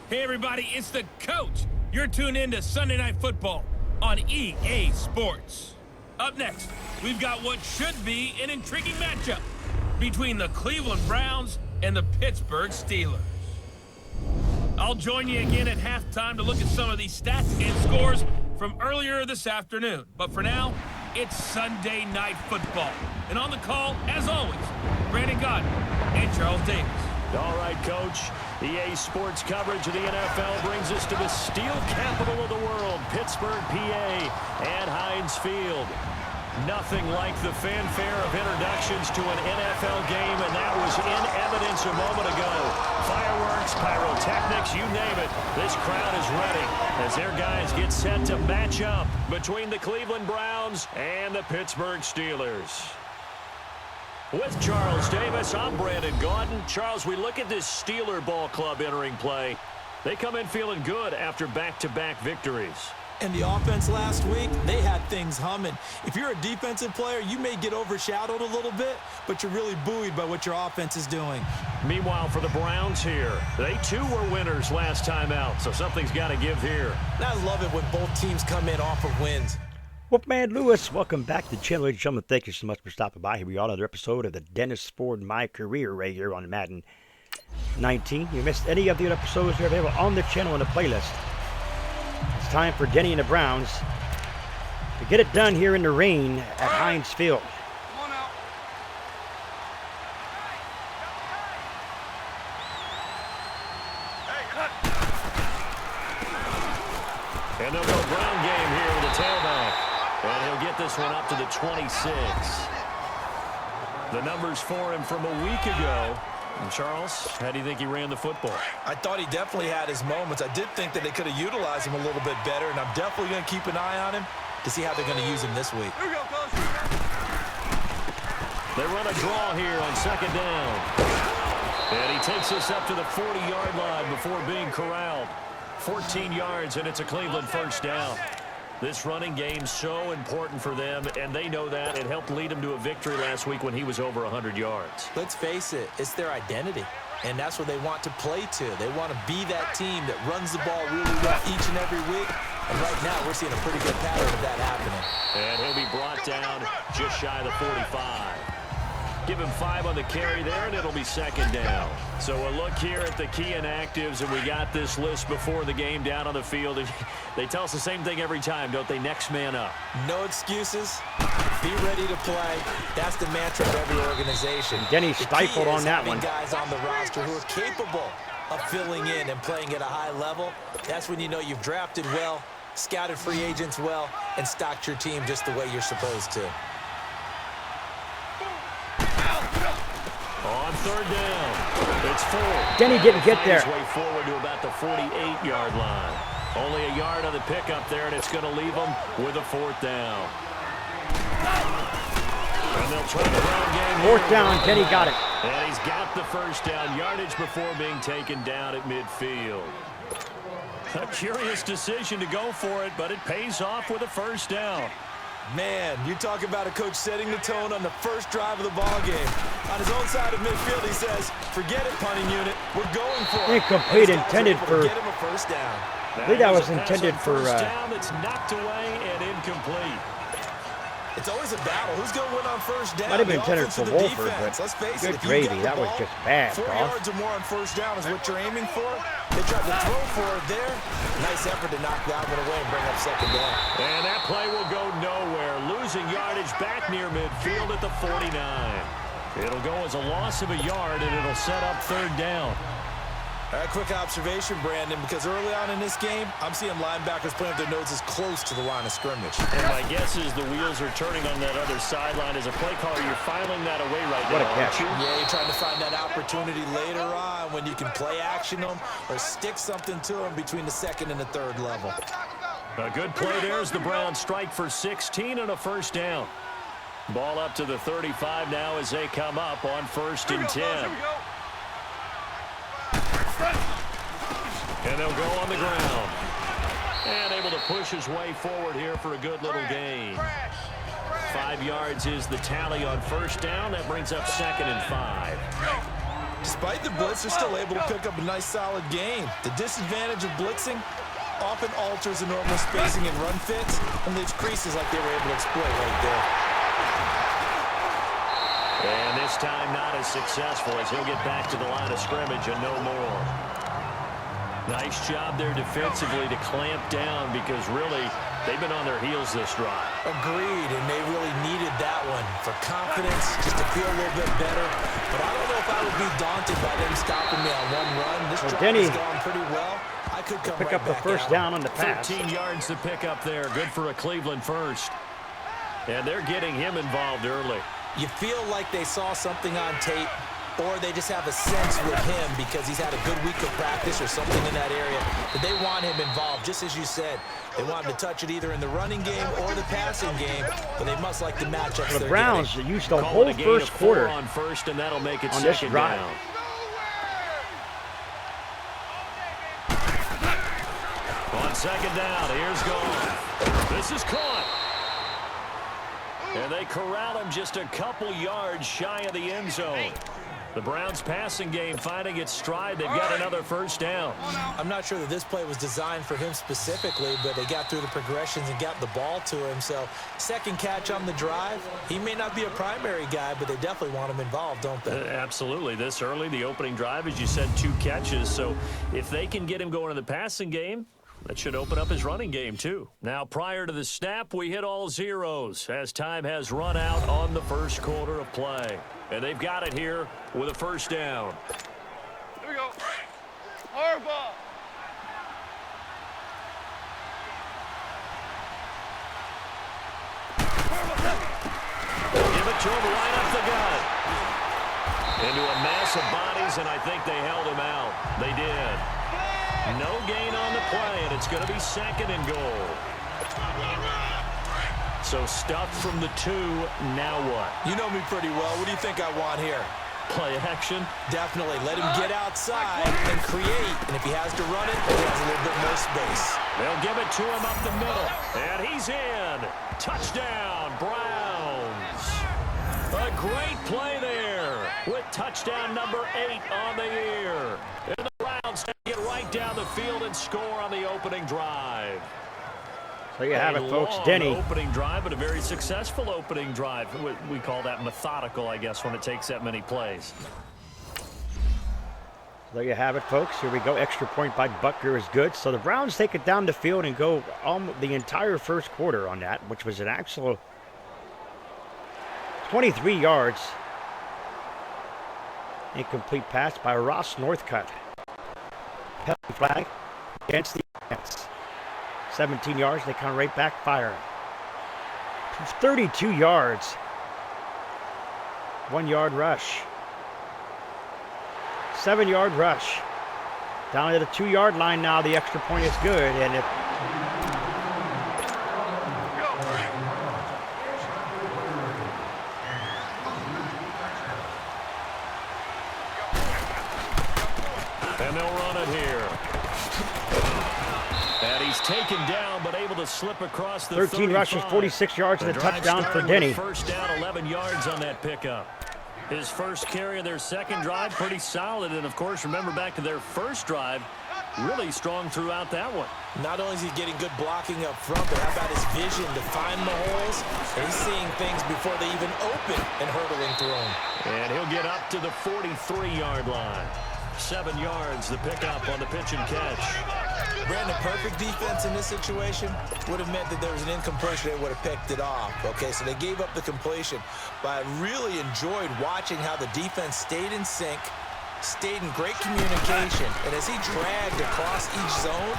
Hey everybody, it's the coach. You're tuned in to Sunday Night Football on EA Sports. Up next, we've got what should be an intriguing matchup between the Cleveland Browns and the Pittsburgh Steelers. I'll join you again at halftime to look at some of these stats and scores from earlier this afternoon. But for now, it's Sunday Night Football. And on the call, as always, Brandon Godden and Charles Davis. All right, Coach. EA Sports coverage of the NFL brings us to the steel capital of the world, Pittsburgh, PA, and Heinz Field. Nothing like the fanfare of introductions to an NFL game, and that was in evidence a moment ago. Fireworks, pyrotechnics, you name it. This crowd is ready as their guys get set to match up between the Cleveland Browns and the Pittsburgh Steelers. With Charles Davis, I'm Brandon Gaudin. Charles, we look at this Steeler ball club entering play. They come in feeling good after back-to-back victories. And the offense last week, they had things humming. If you're a defensive player, you may get overshadowed a little bit, but you're really buoyed by what your offense is doing. Meanwhile, for the Browns here, they too were winners last time out, so something's got to give here. And I love it when both teams come in off of wins. Wolfman Lewis, welcome back to the channel. Ladies and gentlemen, thank you so much for stopping by. Here we are, another episode of the Dennis Ford My Career right here on Madden 19. If you missed any of the other episodes, they're available on the channel in the playlist. It's time for Denny and the Browns to get it done here in the rain at Heinz Field. And they'll go ground game here with the tailback. And he'll get this one up to the 26. The numbers for him from a week ago. And Charles, how do you think he ran the football? I thought he definitely had his moments. I did think that they could have utilized him a little bit better, and I'm definitely going to keep an eye on him to see how they're going to use him this week. They run a draw here on second down. And he takes this up to the 40-yard line before being corralled. 14 yards, and it's a Cleveland first down. This running game's so important for them, and they know that. It helped lead them to a victory last week when he was over 100 yards. Let's face it, it's their identity, and that's what they want to play to. They want to be that team that runs the ball really well each and every week, and right now we're seeing a pretty good pattern of that happening. And he'll be brought down just shy of the 45. Give him 5 on the carry there, and it'll be second down. So a look here at the key inactives, and we got this list before the game down on the field. They tell us the same thing every time, don't they? Next man up. No excuses. Be ready to play. That's the mantra of every organization. Denny stifled on that one. Guys on the roster who are capable of filling in and playing at a high level. That's when you know you've drafted well, scouted free agents well, and stocked your team just the way you're supposed to. On third down, it's 4. Denny didn't get there. Way forward to about the 48-yard line. Only a yard on the pickup there, and it's going to leave them with a 4th down. And they'll try the ground game. 4th down, Denny got it. And he's got the first down yardage before being taken down at midfield. A curious decision to go for it, but it pays off with a first down. Man, you talk about a coach setting the tone on the first drive of the ball game. On his own side of midfield, he says, forget it, punting unit. We're going for it. Incomplete, intended for... Get him a first down. I think that was intended for... First down that's knocked away and incomplete. It's always a battle. Who's going to win on first down? Might have been intended for Wolford, but let's face good it, gravy. That was just bad, 4 yards or more on first down is what you're aiming for. They tried to throw for it there. Nice effort to knock that one away and bring up second down. And that play will go nowhere. Losing yardage back near midfield at the 49. It'll go as a loss of a yard, and it'll set up third down. A quick observation, Brandon, because early on in this game, I'm seeing linebackers putting up their noses close to the line of scrimmage. And my guess is the wheels are turning on that other sideline. As a play caller, you're filing that away right now. What a catch. Yeah, you're trying to find that opportunity later on when you can play action them or stick something to them between the second and the third level. A good play there as the Browns strike for 16 and a first down. Ball up to the 35 now as they come up on 1st and 10. And they'll go on the ground. And able to push his way forward here for a good little gain. 5 yards is the tally on first down. That brings up 2nd and 5. Despite the blitz, they're still able to pick up a nice, solid gain. The disadvantage of blitzing often alters the normal spacing and run fits, and leaves creases like they were able to exploit right there. And this time not as successful as he'll get back to the line of scrimmage and no more. Nice job there defensively to clamp down because really they've been on their heels this drive. Agreed, and they really needed that one for confidence, just to feel a little bit better. But I don't know if I would be daunted by them stopping me on one run. This drive has gone pretty well. I could come pick right up the back first out. down on the pass. 13 yards to pick up there. Good for a Cleveland first. And they're getting him involved early. You feel like they saw something on tape, or they just have a sense with him because he's had a good week of practice or something in that area, but they want him involved, just as you said. They want him to touch it either in the running game or the passing game, but they must like the matchups. The Browns used the whole first quarter on first, and that'll make it on this drive. Down. On second down, here's Goff. This is caught. And they corral him just a couple yards shy of the end zone. The Browns passing game finding its stride. They've got another first down. I'm not sure that this play was designed for him specifically, but they got through the progressions and got the ball to him. So second catch on the drive. He may not be a primary guy, but they definitely want him involved, don't they? Absolutely. This early, the opening drive, as you said, 2 catches. So if they can get him going in the passing game, that should open up his running game, too. Now, prior to the snap, we hit all zeros as time has run out on the first quarter of play. And they've got it here with a first down. Here we go. Hard ball. Give it to him right up the gut. Into a mass of bodies, and I think they held him out. They did. No gain on the play, and it's going to be second and goal. So stuffed from the 2, now what? You know me pretty well. What do you think I want here? Play action? Definitely. Let him get outside and create. And if he has to run it, he has a little bit more space. They'll give it to him up the middle. And he's in. Touchdown, Browns. A great play there with touchdown number 8 on the year. And the Browns take it right down the field and score on the opening drive. So you have it, folks. Denny. Opening drive, but a very successful opening drive. We call that methodical, I guess, when it takes that many plays. There you have it, folks. Here we go. Extra point by Butker is good. So the Browns take it down the field and go the entire first quarter on that, which was an actual 23 yards. Incomplete pass by Ross Northcutt. Penalty flag against the offense. 17 yards, they come right back, fire. 32 yards. 1 yard rush. 7-yard rush. Down to the 2-yard line now, the extra point is good, and it and they'll run it here. And he's taken down, but able to slip across the 13 rushes, 46 yards, and a touchdown for Denny. First down, 11 yards on that pickup. His first carry of their second drive, pretty solid. And, of course, remember back to their first drive, really strong throughout that one. Not only is he getting good blocking up front, but how about his vision to find the holes? And he's seeing things before they even open and hurdling through them. And he'll get up to the 43-yard line. 7 yards, the pickup on the pitch and catch. Brandon, perfect defense in this situation would have meant that there was an incompletion. They would have picked it off. Okay, so they gave up the completion. But I really enjoyed watching how the defense stayed in sync, stayed in great communication. And as he dragged across each zone,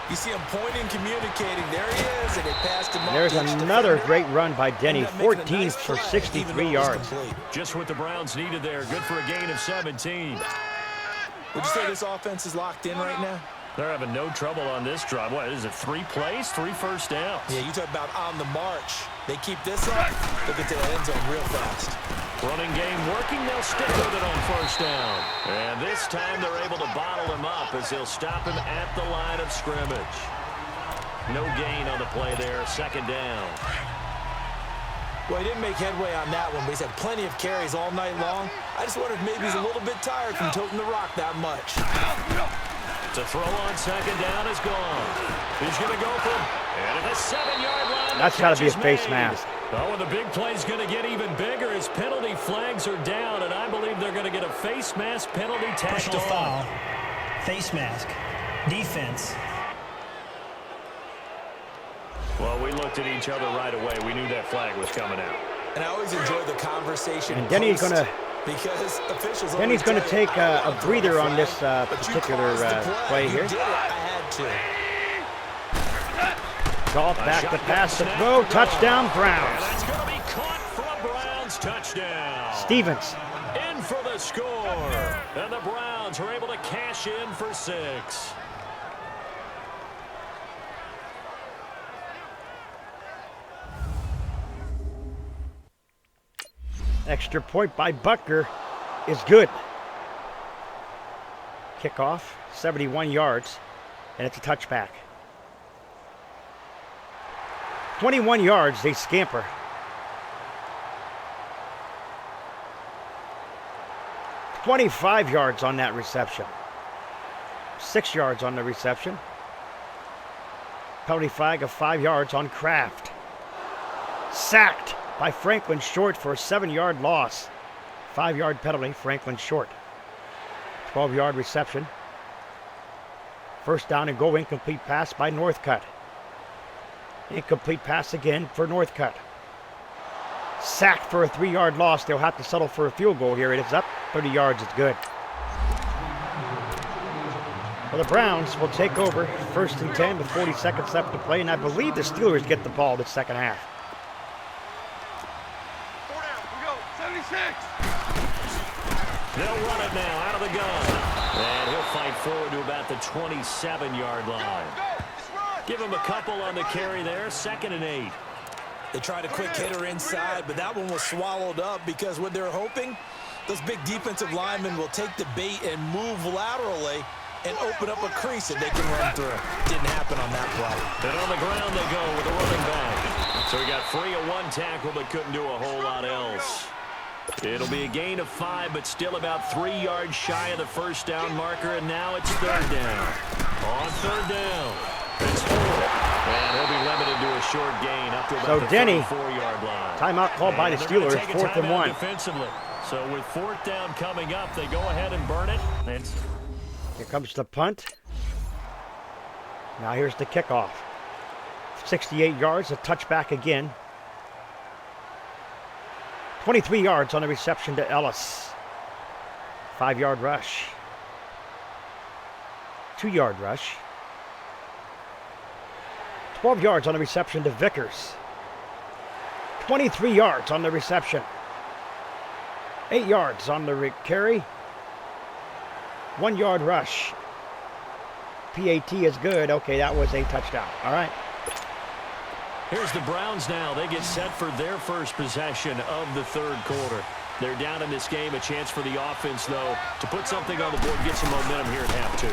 you see him pointing, communicating. There he is, and they passed him up. There's another great run by Denny, 14 for 63 yards. Just what the Browns needed there. Good for a gain of 17. Would you say this offense is locked in right now? They're having no trouble on this drive. What is it, 3 plays, 3 first downs? Yeah, you talk about on the march. They keep this up, they'll get to the end zone real fast. Running game working, they'll stick with it on first down. And this time they're able to bottle him up as they'll stop him at the line of scrimmage. No gain on the play there, second down. Well, he didn't make headway on that one, but he's had plenty of carries all night long. I just wonder if maybe he's a little bit tired from toting the rock that much. To throw on second down is gone. He's going to go for it at the 7-yard line. That's got to be a face mask. Oh, and the big play's going to get even bigger as penalty flags are down, and I believe they're going to get a face mask penalty Push tackle. to foul. Face mask. Defense. Well, we looked at each other right away. We knew that flag was coming out. And I always enjoy the conversation. And Denny's going to because officials Denny's going to take a breather on this particular play here. I had to. Goff back to pass to throw. Touchdown, And Browns. that's going to be caught for a Browns touchdown. Stevens. In for the score. And the Browns are able to cash in for 6. Extra point by Butker is good. Kickoff, 71 yards, and it's a touchback. 21 yards, they scamper. $25 yards on that reception. 6 yards on the reception. Penalty flag of 5 yards on Kraft. Sacked by Franklin Short for a 7-yard loss. 5-yard penalty, Franklin Short. 12-yard reception. First down and goal, incomplete pass by Northcutt. Incomplete pass again for Northcutt. Sacked for a 3-yard loss. They'll have to settle for a field goal here. It is up 30 yards. It's good. Well, the Browns will take over 1st and 10 with 40 seconds left to play, and I believe the Steelers get the ball this second half. 4 down. We go. 76. They'll run it now out of the gun. And he'll fight forward to about the 27-yard line. Go. Just run. Give him a couple on the carry there. 2nd and 8. They tried a quick hitter inside, but that one was swallowed up because what they're hoping, those big defensive linemen will take the bait and move laterally and open up a crease that they can run through. Didn't happen on that play. And on the ground they go with a running back. So he got free of 1 tackle but couldn't do a whole lot else. It'll be a gain of 5, but still about 3 yards shy of the first down marker, and now it's 3rd down. On 3rd down, it's 4. And he'll be limited to a short gain up to about the Denny, 34-yard line. Timeout called by the And they're gonna Steelers, take a 4th and timeout 1. defensively. So with 4th down coming up, they go ahead and burn it. Here comes the punt. Now here's the kickoff. 68 yards, a touchback again. 23 yards on the reception to Ellis. 5-yard rush. 2-yard rush. 12 yards on the reception to Vickers. 23 yards on the reception. 8 yards on the carry. 1-yard rush. PAT is good. Okay, that was a touchdown. All right. Here's the Browns now. They get set for their first possession of the 3rd quarter. They're down in this game. A chance for the offense, though, to put something on the board, get some momentum here at half 2.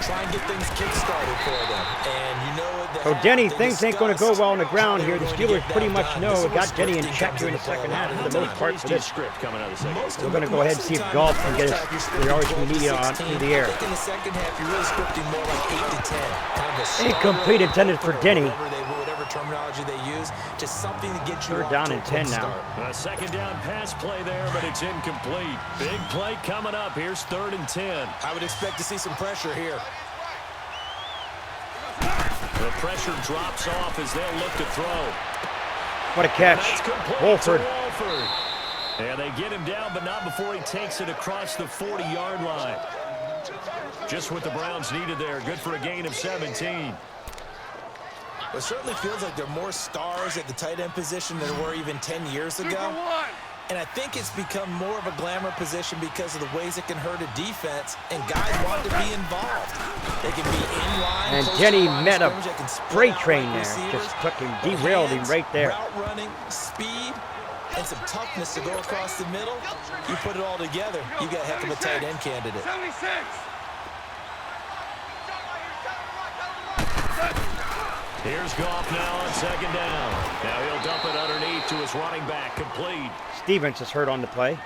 Try and get things kick-started for them. And you know what? So Denny, things ain't going to go well on the ground here. The Steelers pretty much know it got Denny in check here in the second half for the most part for this. Script coming out of the second. We're going to go ahead and see if Goff can get us the yards we need on through the air. In the second half, you're really scripting more like 8 to 10. Kind of a Incomplete intended for Denny. Whatever terminology they use, just something to get you 3rd off down to a and 10 quick now. start. A second down pass play there, but it's incomplete. Big play coming up. Here's 3rd and 10. I would expect to see some pressure here. The pressure drops off as they'll look to throw. What a catch. That's complete Wolford. to Wolford. And they get him down, but not before he takes it across the 40-yard line. Just what the Browns needed there. Good for a gain of 17. It certainly feels like there are more stars at the tight end position than there were even 10 years Super ago. 1. And I think it's become more of a glamour position because of the ways it can hurt a defense, and guys want to be involved. They can be in line. And close to Jenny the line of met a scrimmage, they can split freight out train like there. receivers. Just took him, derailed him right there. Route running, speed, and some toughness to go across the middle. You put it all together, you got a heck of a tight end candidate. 76. Here's Goff now on 2nd down. Now he'll dump it underneath to his running back, complete. Stevens is hurt on the play.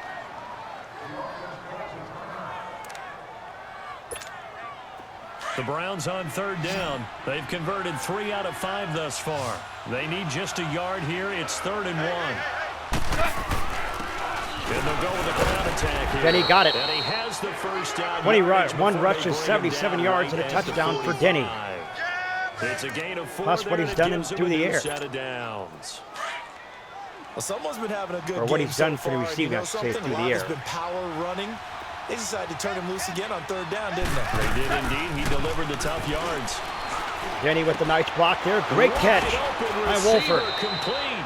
The Browns on third down. They've converted 3 out of 5 thus far. They need just a yard here. It's 3rd and 1. And they'll go with a ground attack here. Denny got it. And he has the first down. 21 rushes, 77 yards, and a touchdown for Denny. It's a gain of 4. Plus what he's done through the air. Set of downs. Well, someone's been having a good game. Or what he's done so for the far. receiving, I should say, through the air. Has been power running. They decided to turn him loose again on 3rd down, didn't they? They did indeed. He delivered the tough yards. Denny with the nice block there. Great catch by Wolford. Complete.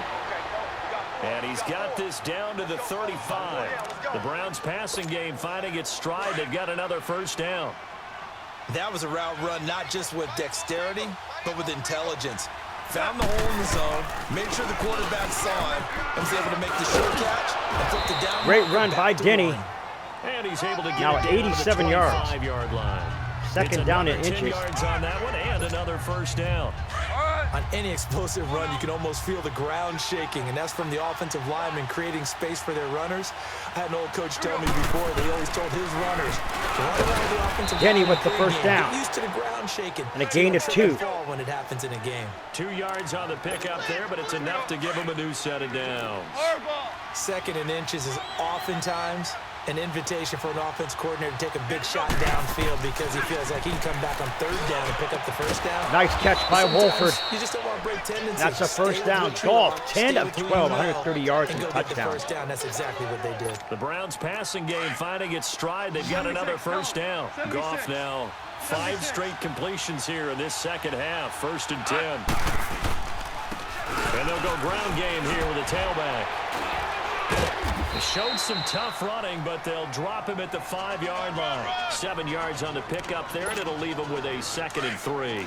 And he's got this down to the 35. The Browns passing game finding its stride. They've got another first down. That was a route run, not just with dexterity, but with intelligence. Found the hole in the zone, made sure the quarterback saw him, and was able to make the sure catch and flip the down. Great run by Denny. And he's able to get Now it at down 87 to the yards. 25-yard line. Second down in It's another 10 inches. yards on that one and another first down. On any explosive run, you can almost feel the ground shaking, and that's from the offensive linemen creating space for their runners. I had an old coach tell me before that he always told his runners to run around the offensive Denny line with the first down. Get used to the ground shaking. And a gain of 2. Fall when it happens in a game. 2 yards on the pickup there, but it's enough to give him a new set of downs. 2nd and inches is oftentimes an invitation for an offense coordinator to take a big shot downfield because he feels like he can come back on 3rd down and pick up the first down. Nice catch by Wolford. You just don't want to break tendencies. That's a first down. Goff, 10 of 12, 130 yards and a touchdown. First down. That's exactly what they did. The Browns passing game finding its stride. They've got another first down. Goff now 5 straight completions here in this second half. 1st and 10. And they'll go ground game here with a tailback. They showed some tough running, but they'll drop him at the 5-yard line. 7 yards on the pickup there, and it'll leave him with a 2nd and 3.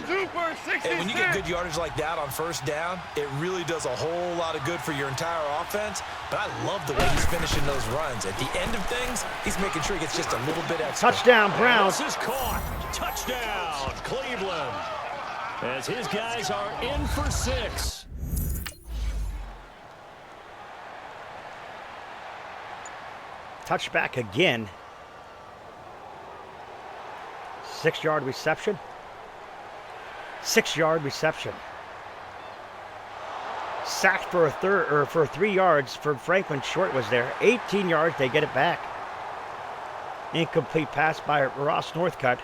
And when you get good yardage like that on first down, it really does a whole lot of good for your entire offense. But I love the way he's finishing those runs. At the end of things, he's making sure he gets just a little bit extra. Touchdown, Browns. This is caught. Touchdown, Cleveland. As his guys are in for 6. Touchback again. 6-yard reception. 6-yard reception. Sacked for for 3 yards for Franklin. Short was there. 18 yards. They get it back. Incomplete pass by Ross Northcutt.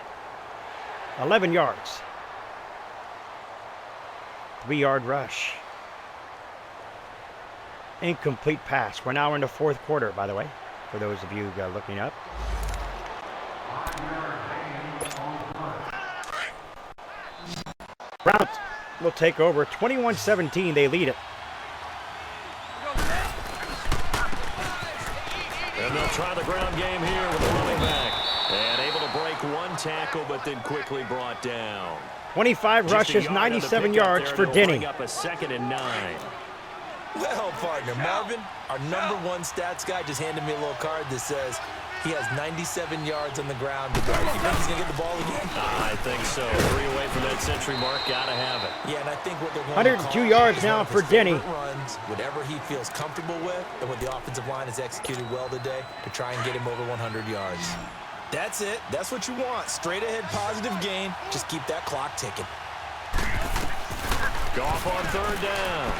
11 yards. 3-yard rush. Incomplete pass. We're now in the 4th quarter, by the way, for those of you looking up. Browns will take over. 21-17, they lead it. And they'll try the ground game here with the running back. And able to break 1 tackle, but then quickly brought down. 25 rushes, 97 yards for Denny. Up a 2nd and 9. Well, partner, Marvin, our #1 stats guy just handed me a little card that says he has 97 yards on the ground today. You think he's going to get the ball again? I think so. 3 away from that century mark. Got to have it. Yeah, and I think what they're going 102 yards now for Denny. Runs, whatever he feels comfortable with, and what the offensive line has executed well today to try and get him over 100 yards. That's it. That's what you want. Straight ahead, positive gain. Just keep that clock ticking. Goff on 3rd down.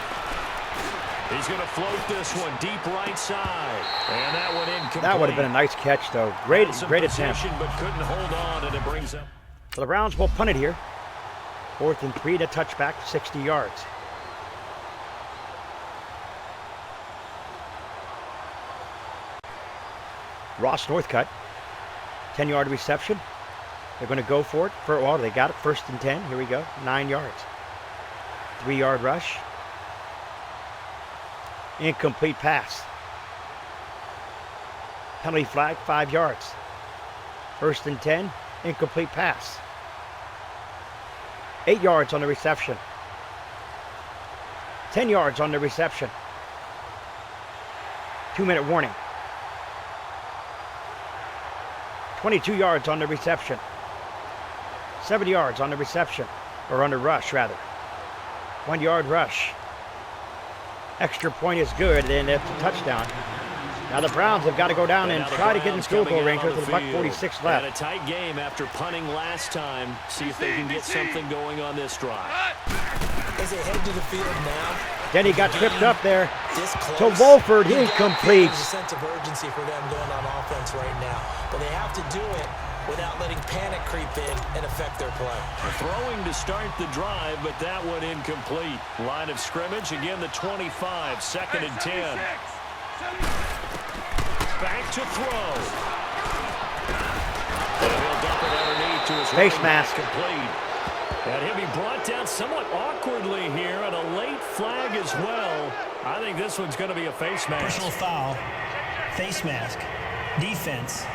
He's going to float this one deep right side. And that one incomplete. That would have been a nice catch, though. Great attempt. But couldn't hold on, and it brings up. So the Browns will punt it here. 4th and 3 to touchback, 60 yards. Ross Northcutt, 10-yard reception. They're going to go for it. They got it. 1st and 10. Here we go. 9 yards. 3-yard rush. Incomplete pass. Penalty flag, 5 yards. 1st and 10. Incomplete pass. 8 yards on the reception. 10 yards on the reception. 2-minute warning. 22 yards on the reception. 7 yards on the reception. Or on the rush, rather. 1-yard rush. Extra point is good, and it's a touchdown. Now the Browns have got to go down and try to get in field goal range with a $1:46 left. And a tight game after punting last time. See if they can get something going on this drive. As they head to the field now, Denny got tripped up there this to close, Wolford. He There's completes. a sense of urgency for them going on offense right now. But they have to do it without letting panic creep in and affect their play. Throwing to start the drive, but that one incomplete. Line of scrimmage, again the 25, 2nd and 10. Back to throw. And he'll dump it underneath to his Face running mask. back, complete. And he'll be brought down somewhat awkwardly here, and a late flag as well. I think this one's going to be a face mask. Personal foul. Face mask. Defense.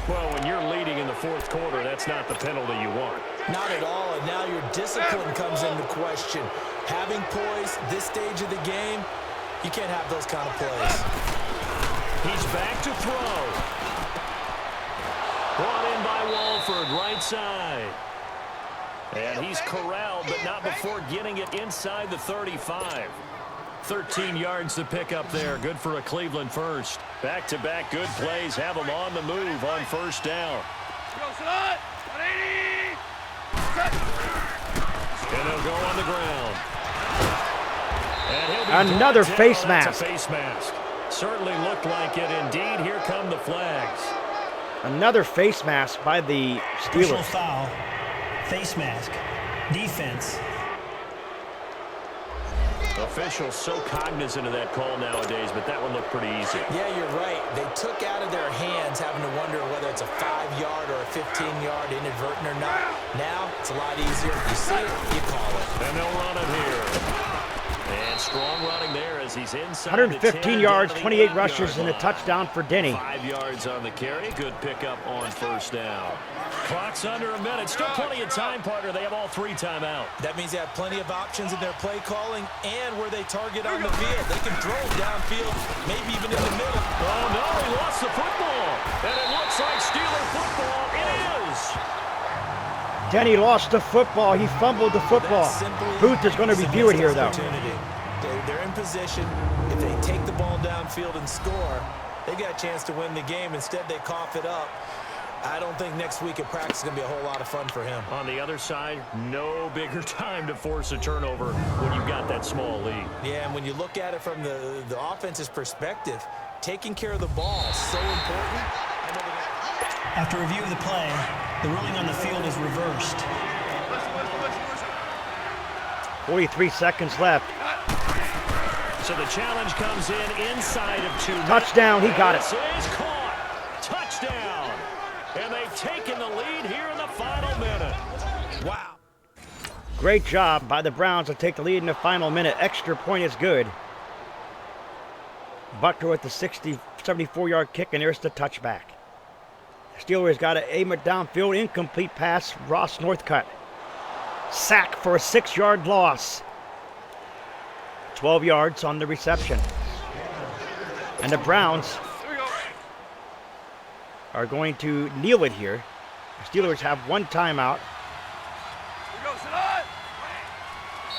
Well, when you're leading in the 4th quarter, that's not the penalty you want. Not at all, and now your discipline comes into question. Having poise this stage of the game, you can't have those kind of plays. He's back to throw. Brought in by Wolford, right side. And he's corralled, but not before getting it inside the 35. 13 yards to pick up there. Good for a Cleveland first. Back-to-back good plays have them on the move on 1st down. And he'll go on the ground. And he'll be Another brought face down. mask. That's a face mask. Certainly looked like it. Indeed, here come the flags. Another face mask by the Personal Steelers. foul. Face mask. Defense. Officials so cognizant of that call nowadays, but that one looked pretty easy. Yeah, you're right. They took out of their hands having to wonder whether it's a 5-yard or a 15-yard inadvertent or not. Now, it's a lot easier. You see it, you call it. And they'll run it here. And strong running there as he's inside 115 the 10, yards, down to the 28 8-yard rushes, and a line. touchdown for Denny. 5 yards on the carry. Good pickup on 1st down. Clock's under a minute. Still plenty of time, partner. They have all 3 timeout. That means they have plenty of options in their play calling and where they target on the field. They can throw it downfield, maybe even in the middle. Oh, no, he lost the football. And it looks like Steeler football. It is. Denny lost the football. He fumbled the football. Booth is going to review it here, though. They're in position. If they take the ball downfield and score, they got a chance to win the game. Instead, they cough it up. I don't think next week at practice is going to be a whole lot of fun for him. On the other side, no bigger time to force a turnover when you've got that small lead. Yeah, and when you look at it from the offense's perspective, taking care of the ball is so important. After review of the play, the ruling on the field is reversed. 43 seconds left. So the challenge comes in inside of 2. Touchdown, he got it. This is caught. Touchdown. And they've taken the lead here in the final minute. Wow. Great job by the Browns to take the lead in the final minute. Extra point is good. Buckner with the 74-yard kick, and there's the touchback. Steelers got to aim it downfield. Incomplete pass. Ross Northcutt. Sack for a 6-yard loss. 12 yards on the reception. And the Browns are going to kneel it here. The Steelers have 1 timeout.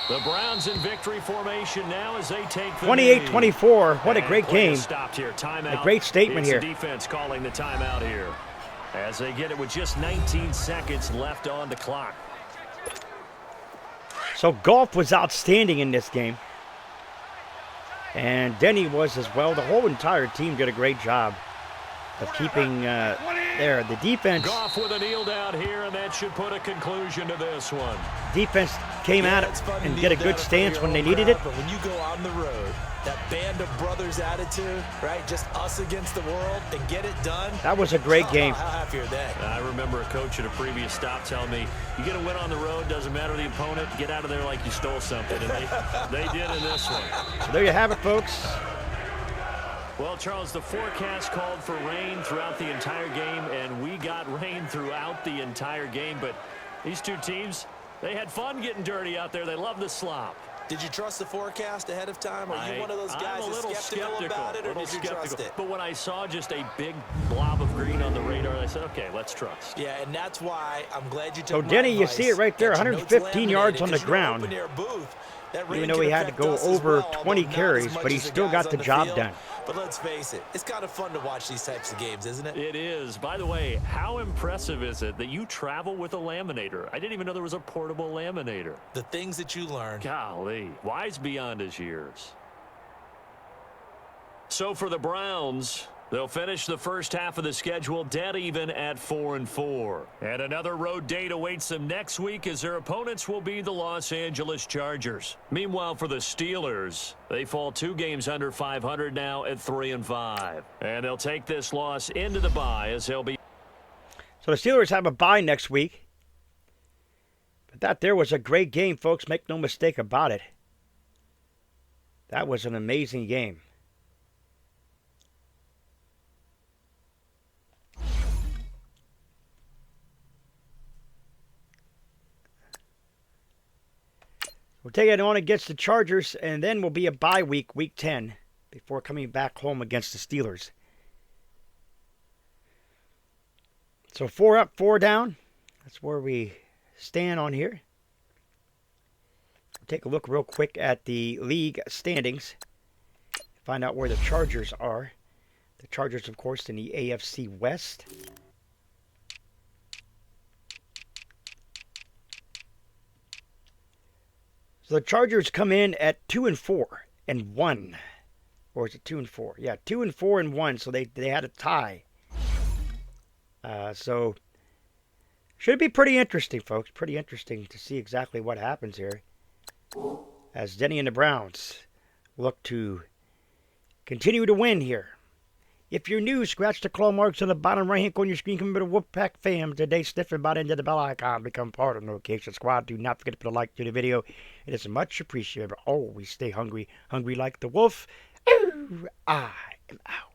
The Browns in victory formation now as they take the 28-24. What a great game. Stopped here. Timeout. A great statement It's here. The defense calling the timeout here as they get it with just 19 seconds left on the clock. So Goff was outstanding in this game. And Denny was as well. The whole entire team did a great job of keeping there. The defense. Goff with a kneel down here, and that should put a conclusion to this one. Defense came at it and get a good stance when they needed it. But when you go on the road, that band of brothers attitude, right? Just us against the world and get it done. That was a great game. How happy are they? I remember a coach at a previous stop telling me, you get a win on the road, doesn't matter the opponent, get out of there like you stole something. And they did in this one. So there you have it, folks. Well, Charles, the forecast called for rain throughout the entire game, and we got rain throughout the entire game. But these two teams, they had fun getting dirty out there. They love the slop. Did you trust the forecast ahead of time? Are you one of those guys I'm a little that's skeptical about it, or did you trust it? But when I saw just a big blob of green on the radar, I said, okay, let's trust. Yeah, and that's why I'm glad you took So, my Denny, you advice. see it right there, Get your 115 notes yards on the laminated, 'cause ground. you're open air booth. Even though he had to go over 20 carries, but he still got the job done. But let's face it, it's kind of fun to watch these types of games, isn't it? It is. By the way, how impressive is it that you travel with a laminator? I didn't even know there was a portable laminator. The things that you learn. Golly, wise beyond his years. So for the Browns, they'll finish the first half of the schedule dead even at 4-4. And another road date awaits them next week as their opponents will be the Los Angeles Chargers. Meanwhile, for the Steelers, they fall 2 games under 500 now at 3-5. And they'll take this loss into the bye as they'll be. So the Steelers have a bye next week. But that there was a great game, folks. Make no mistake about it. That was an amazing game. We'll take it on against the Chargers, and then we'll be a bye week, week 10, before coming back home against the Steelers. So 4 up, 4 down. That's where we stand on here. We'll take a look real quick at the league standings. Find out where the Chargers are. The Chargers, of course, in the AFC West. So the Chargers come in at 2-4-1, or is it 2-4? Yeah, 2-4-1. So they had a tie. So should be pretty interesting, folks. Pretty interesting to see exactly what happens here, as Denny and the Browns look to continue to win here. If you're new, scratch the claw marks on the bottom right-hand corner of your screen. Come to the Wolfpack fam today. Sniff about into the bell icon. Become part of the Notification Squad. Do not forget to put a like to the video. It is much appreciated. Always stay hungry. Hungry like the wolf. Ooh, I am out.